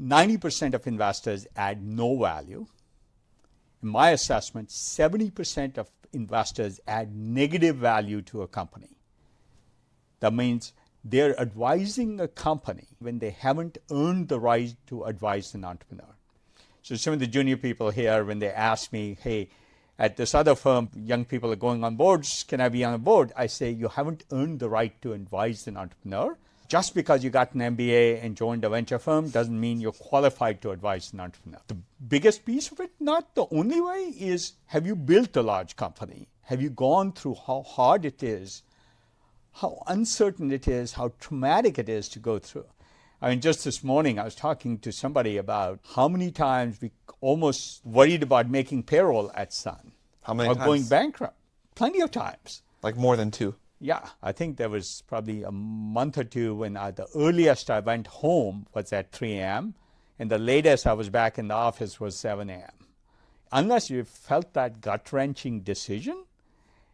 90% of investors add no value. In my assessment, 70% of investors add negative value to a company. That means they're advising a company when they haven't earned the right to advise an entrepreneur. So some of the junior people here, when they ask me, hey, at this other firm, young people are going on boards, can I be on a board? I say, you haven't earned the right to advise an entrepreneur. Just because you got an MBA and joined a venture firm doesn't mean you're qualified to advise an entrepreneur. The biggest piece of it, not the only way, is have you built a large company? Have you gone through how hard it is, how uncertain it is, how traumatic it is to go through? I mean, just this morning, I was talking to somebody about how many times we almost worried about making payroll at Sun. How many or times? Going bankrupt. Plenty of times. Like more than 2? Yeah, I think there was probably a month or two when the earliest I went home was at 3 a.m. and the latest I was back in the office was 7 a.m. Unless you felt that gut-wrenching decision,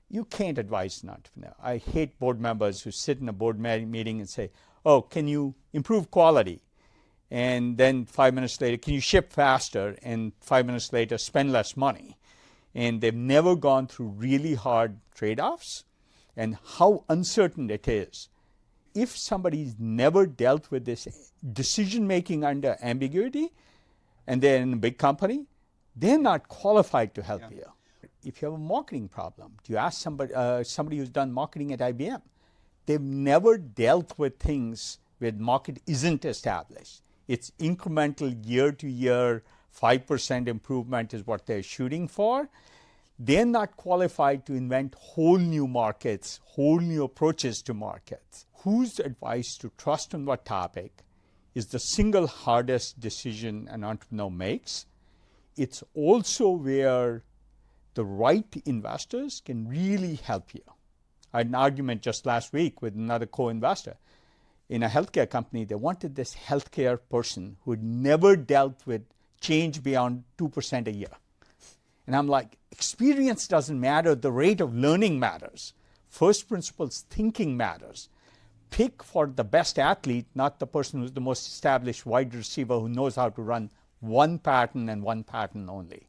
you can't advise an entrepreneur. I hate board members who sit in a board meeting and say, oh, can you improve quality? And then 5 minutes later, can you ship faster? And 5 minutes later, spend less money. And they've never gone through really hard trade-offs and how uncertain it is. If somebody's never dealt with this decision-making under ambiguity and they're in a big company, they're not qualified to help you. If you have a marketing problem, do you ask somebody who's done marketing at IBM? They've never dealt with things where the market isn't established. It's incremental year to year, 5% improvement is what they're shooting for. They're not qualified to invent whole new markets, whole new approaches to markets. Whose advice to trust on what topic is the single hardest decision an entrepreneur makes. It's also where the right investors can really help you. I had an argument just last week with another co-investor. In a healthcare company, they wanted this healthcare person who had never dealt with change beyond 2% a year. And I'm like, experience doesn't matter, the rate of learning matters. First principles thinking matters. Pick for the best athlete, not the person who's the most established wide receiver who knows how to run one pattern and one pattern only.